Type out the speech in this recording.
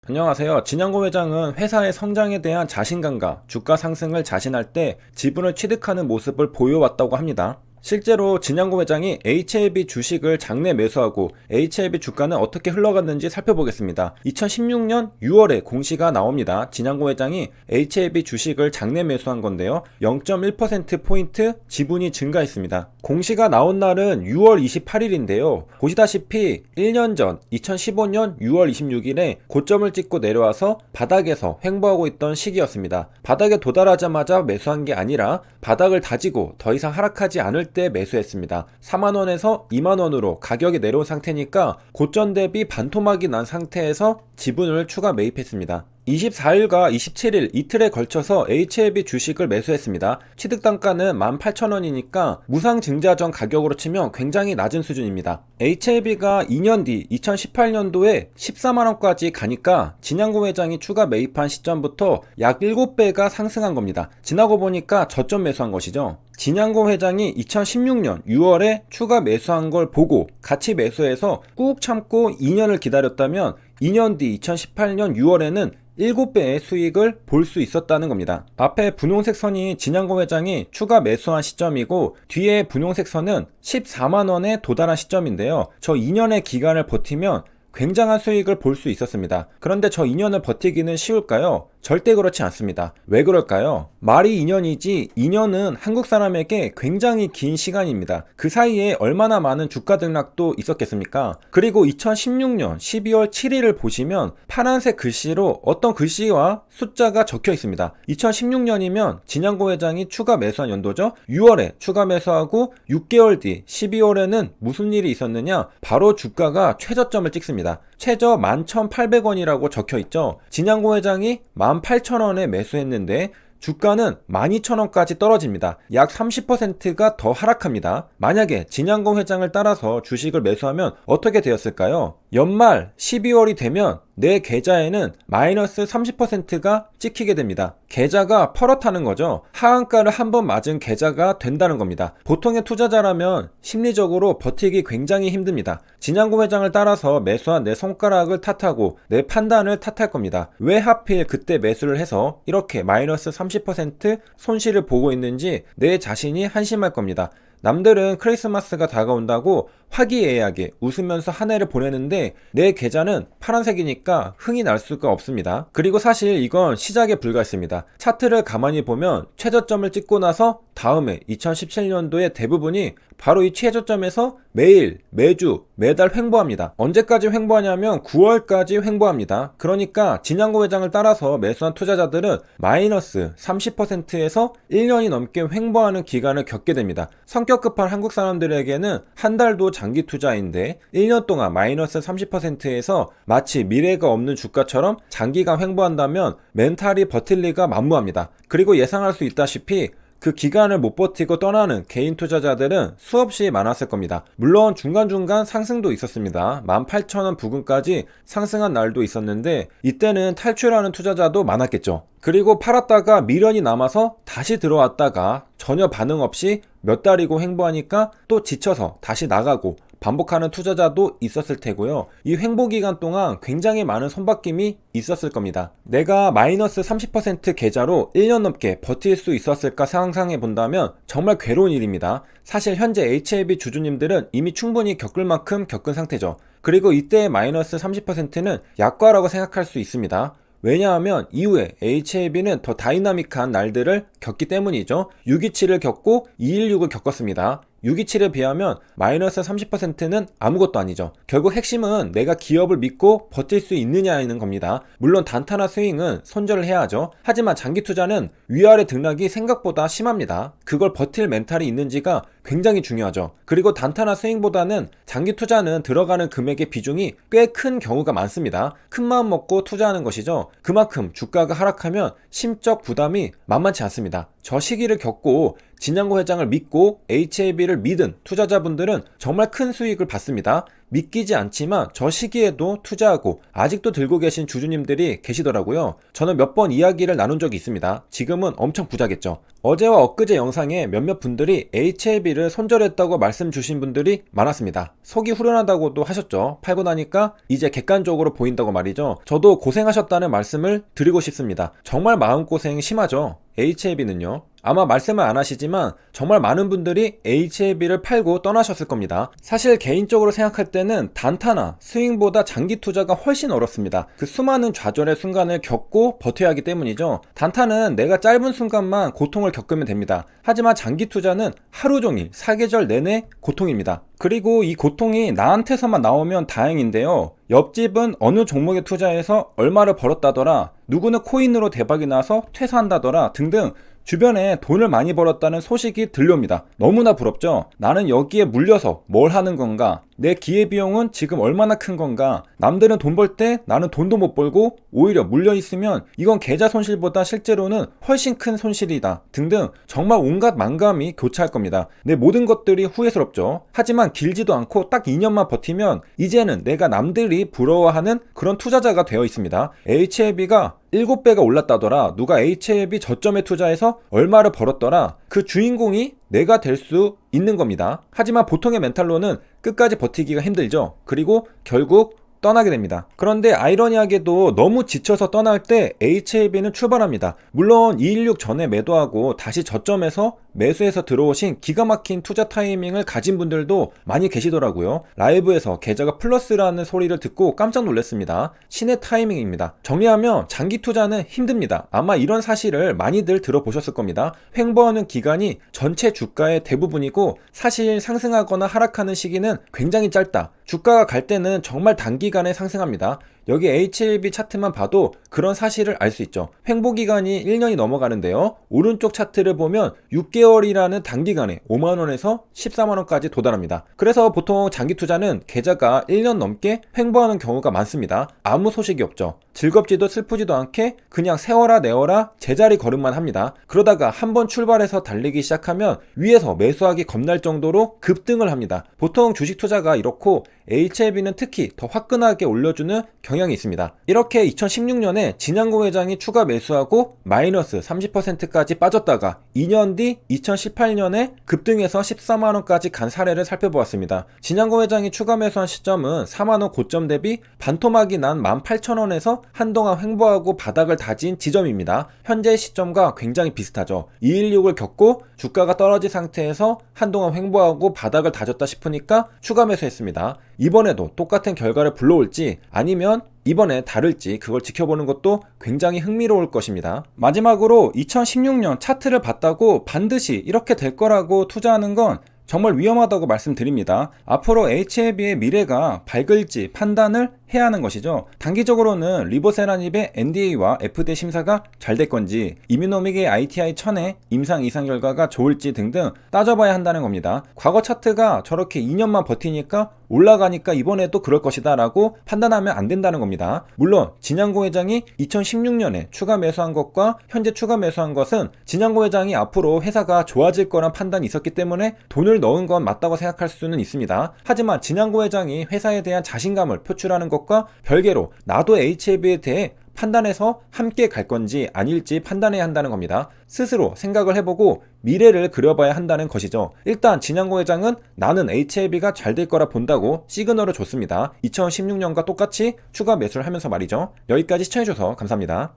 안녕하세요. 진양고 회장은 회사의 성장에 대한 자신감과 주가 상승을 자신할 때 지분을 취득하는 모습을 보여왔다고 합니다. 실제로 진양고 회장이 HLB 주식을 장내 매수하고 HLB 주가는 어떻게 흘러갔는지 살펴보겠습니다. 2016년 6월에 공시가 나옵니다. 진양고 회장이 HLB 주식을 장내 매수한 건데요. 0.1%포인트 지분이 증가했습니다. 공시가 나온 날은 6월 28일인데요. 보시다시피 1년 전 2015년 6월 26일에 고점을 찍고 내려와서 바닥에서 횡보하고 있던 시기였습니다. 바닥에 도달하자마자 매수한 게 아니라 바닥을 다지고 더 이상 하락하지 않을 때 매수했습니다. 4만원에서 2만원으로 가격이 내려온 상태니까 고점 대비 반토막이 난 상태에서 지분을 추가 매입했습니다. 24일과 27일 이틀에 걸쳐서 HLB 주식을 매수했습니다. 취득 단가는 18,000원이니까 무상증자 전 가격으로 치면 굉장히 낮은 수준입니다. HLB가 2년 뒤 2018년도에 14만원까지 가니까 진양고 회장이 추가 매입한 시점부터 약 7배가 상승한 겁니다. 지나고 보니까 저점 매수한 것이죠. 진양고 회장이 2016년 6월에 추가 매수한 걸 보고 같이 매수해서 꾹 참고 2년을 기다렸다면 2년 뒤 2018년 6월에는 7배의 수익을 볼 수 있었다는 겁니다. 앞에 분홍색 선이 진양고 회장이 추가 매수한 시점이고 뒤에 분홍색 선은 14만원에 도달한 시점인데요. 저 2년의 기간을 버티면 굉장한 수익을 볼 수 있었습니다. 그런데 저 2년을 버티기는 쉬울까요? 절대 그렇지 않습니다. 왜 그럴까요? 말이 2년이지 2년은 한국 사람에게 굉장히 긴 시간입니다. 그 사이에 얼마나 많은 주가 등락도 있었겠습니까? 그리고 2016년 12월 7일을 보시면 파란색 글씨로 어떤 글씨와 숫자가 적혀 있습니다. 2016년이면 진양고 회장이 추가 매수한 연도죠. 6월에 추가 매수하고 6개월 뒤 12월에는 무슨 일이 있었느냐? 바로 주가가 최저점을 찍습니다. 최저 11,800원이라고 적혀 있죠. 진양고 회장이 18,000원에 매수했는데 주가는 12,000원까지 떨어집니다. 약 30%가 더 하락합니다. 만약에 진양고 회장을 따라서 주식을 매수하면 어떻게 되었을까요? 연말 12월이 되면 내 계좌에는 마이너스 30%가 찍히게 됩니다. 계좌가 펄어타는 거죠. 하한가를 한번 맞은 계좌가 된다는 겁니다. 보통의 투자자라면 심리적으로 버티기 굉장히 힘듭니다. 진양고 회장을 따라서 매수한 내 손가락을 탓하고 내 판단을 탓할 겁니다. 왜 하필 그때 매수를 해서 이렇게 마이너스 30% 손실을 보고 있는지 내 자신이 한심할 겁니다. 남들은 크리스마스가 다가온다고 화기애애하게 웃으면서 한 해를 보내는데 내 계좌는 파란색이니까 흥이 날 수가 없습니다. 그리고 사실 이건 시작에 불과했습니다. 차트를 가만히 보면 최저점을 찍고 나서 다음에 2017년도에 대부분이 바로 이 최저점에서 매일, 매주, 매달 횡보합니다. 언제까지 횡보하냐면 9월까지 횡보합니다. 그러니까 진양고 회장을 따라서 매수한 투자자들은 마이너스 30%에서 1년이 넘게 횡보하는 기간을 겪게 됩니다. 성격 급한 한국 사람들에게는 한 달도 장기 투자인데 1년 동안 마이너스 30%에서 마치 미래가 없는 주가처럼 장기간 횡보한다면 멘탈이 버틸 리가 만무합니다. 그리고 예상할 수 있다시피 그 기간을 못 버티고 떠나는 개인 투자자들은 수없이 많았을 겁니다. 물론 중간중간 상승도 있었습니다. 18,000원 부근까지 상승한 날도 있었는데 이때는 탈출하는 투자자도 많았겠죠. 그리고 팔았다가 미련이 남아서 다시 들어왔다가 전혀 반응 없이 몇 달이고 횡보하니까 또 지쳐서 다시 나가고 반복하는 투자자도 있었을 테고요. 이 횡보 기간 동안 굉장히 많은 손바뀜이 있었을 겁니다. 내가 마이너스 30% 계좌로 1년 넘게 버틸 수 있었을까 상상해 본다면 정말 괴로운 일입니다. 사실 현재 HLB 주주님들은 이미 충분히 겪을 만큼 겪은 상태죠. 그리고 이때의 마이너스 30%는 약과라고 생각할 수 있습니다. 왜냐하면 이후에 HLB는 더 다이나믹한 날들을 겪기 때문이죠. 627을 겪고 216을 겪었습니다. 627에 비하면 마이너스 30%는 아무것도 아니죠. 결국 핵심은 내가 기업을 믿고 버틸 수 있느냐는 겁니다. 물론 단타나 스윙은 손절을 해야 하죠. 하지만 장기 투자는 위아래 등락이 생각보다 심합니다. 그걸 버틸 멘탈이 있는지가 굉장히 중요하죠. 그리고 단타나 스윙보다는 장기 투자는 들어가는 금액의 비중이 꽤 큰 경우가 많습니다. 큰 마음 먹고 투자하는 것이죠. 그만큼 주가가 하락하면 심적 부담이 만만치 않습니다. 저 시기를 겪고 진양고 회장을 믿고 HLB를 믿은 투자자분들은 정말 큰 수익을 받습니다. 믿기지 않지만 저 시기에도 투자하고 아직도 들고 계신 주주님들이 계시더라고요. 저는 몇 번 이야기를 나눈 적이 있습니다. 지금은 엄청 부자겠죠. 어제와 엊그제 영상에 몇몇 분들이 HLB를 손절했다고 말씀 주신 분들이 많았습니다. 속이 후련하다고도 하셨죠. 팔고 나니까 이제 객관적으로 보인다고 말이죠. 저도 고생하셨다는 말씀을 드리고 싶습니다. 정말 마음고생 심하죠. HLB는요. 아마 말씀을 안 하시지만 정말 많은 분들이 HLB를 팔고 떠나셨을 겁니다. 사실 개인적으로 생각할 때는 단타나 스윙보다 장기 투자가 훨씬 어렵습니다. 그 수많은 좌절의 순간을 겪고 버텨야 하기 때문이죠. 단타는 내가 짧은 순간만 고통을 겪으면 됩니다. 하지만 장기 투자는 하루 종일 사계절 내내 고통입니다. 그리고 이 고통이 나한테서만 나오면 다행인데요. 옆집은 어느 종목에 투자해서 얼마를 벌었다더라, 누구는 코인으로 대박이 나서 퇴사한다더라 등등 주변에 돈을 많이 벌었다는 소식이 들려옵니다. 너무나 부럽죠? 나는 여기에 물려서 뭘 하는 건가? 내 기회비용은 지금 얼마나 큰 건가? 남들은 돈 벌 때 나는 돈도 못 벌고 오히려 물려있으면 이건 계좌 손실보다 실제로는 훨씬 큰 손실이다 등등 정말 온갖 만감이 교차할 겁니다. 내 모든 것들이 후회스럽죠. 하지만 길지도 않고 딱 2년만 버티면 이제는 내가 남들이 부러워하는 그런 투자자가 되어 있습니다. HLB가 7배가 올랐다더라, 누가 HLB 저점에 투자해서 얼마를 벌었더라, 그 주인공이 내가 될 수 있는 겁니다. 하지만 보통의 멘탈로는 끝까지 버티기가 힘들죠. 그리고 결국 떠나게 됩니다. 그런데 아이러니하게도 너무 지쳐서 떠날 때 HLB는 출발합니다. 물론 216 전에 매도하고 다시 저점에서 매수해서 들어오신 기가 막힌 투자 타이밍을 가진 분들도 많이 계시더라고요. 라이브에서 계좌가 플러스라는 소리를 듣고 깜짝 놀랐습니다. 신의 타이밍입니다. 정리하면 장기 투자는 힘듭니다. 아마 이런 사실을 많이들 들어보셨을 겁니다. 횡보하는 기간이 전체 주가의 대부분이고 사실 상승하거나 하락하는 시기는 굉장히 짧다. 주가가 갈 때는 정말 단기간에 상승합니다. 여기 HLB 차트만 봐도 그런 사실을 알 수 있죠. 횡보 기간이 1년이 넘어가는데요. 오른쪽 차트를 보면 6개월이라는 단기간에 5만원에서 14만원까지 도달합니다. 그래서 보통 장기 투자는 계좌가 1년 넘게 횡보하는 경우가 많습니다. 아무 소식이 없죠. 즐겁지도 슬프지도 않게 그냥 세워라 내워라 제자리 걸음만 합니다. 그러다가 한번 출발해서 달리기 시작하면 위에서 매수하기 겁날 정도로 급등을 합니다. 보통 주식 투자가 이렇고 HLB는 특히 더 화끈하게 올려주는 경향이 있습니다. 이렇게 2016년에 진양고 회장이 추가 매수하고 마이너스 30%까지 빠졌다가 2년 뒤 2018년에 급등해서 14만원까지 간 사례를 살펴보았습니다. 진양고 회장이 추가 매수한 시점은 4만원 고점 대비 반토막이 난 18,000원에서 한동안 횡보하고 바닥을 다진 지점입니다. 현재 시점과 굉장히 비슷하죠. 216을 겪고 주가가 떨어진 상태에서 한동안 횡보하고 바닥을 다졌다 싶으니까 추가 매수했습니다. 이번에도 똑같은 결과를 불러올지 아니면 이번에 다를지 그걸 지켜보는 것도 굉장히 흥미로울 것입니다. 마지막으로 2016년 차트를 봤다고 반드시 이렇게 될 거라고 투자하는 건 정말 위험하다고 말씀드립니다. 앞으로 HLB의 미래가 밝을지 판단을 해야 하는 것이죠. 단기적으로는 리보세라닙의 NDA와 FDA 심사가 잘 될 건지, 이뮤노믹의 ITI 1000의 임상 이상 결과가 좋을지 등등 따져봐야 한다는 겁니다. 과거 차트가 저렇게 2년만 버티니까 올라가니까 이번에도 그럴 것이다 라고 판단하면 안 된다는 겁니다. 물론 진양고 회장이 2016년에 추가 매수한 것과 현재 추가 매수한 것은 진양고 회장이 앞으로 회사가 좋아질 거란 판단이 있었기 때문에 돈을 넣은 건 맞다고 생각할 수는 있습니다. 하지만 진양고 회장이 회사에 대한 자신감을 표출하는 것과 별개로 나도 HLB에 대해 판단해서 함께 갈 건지 아닐지 판단해야 한다는 겁니다. 스스로 생각을 해보고 미래를 그려봐야 한다는 것이죠. 일단 진양고 회장은 나는 HLB가 잘 될 거라 본다고 시그널을 줬습니다. 2016년과 똑같이 추가 매수를 하면서 말이죠. 여기까지 시청해주셔서 감사합니다.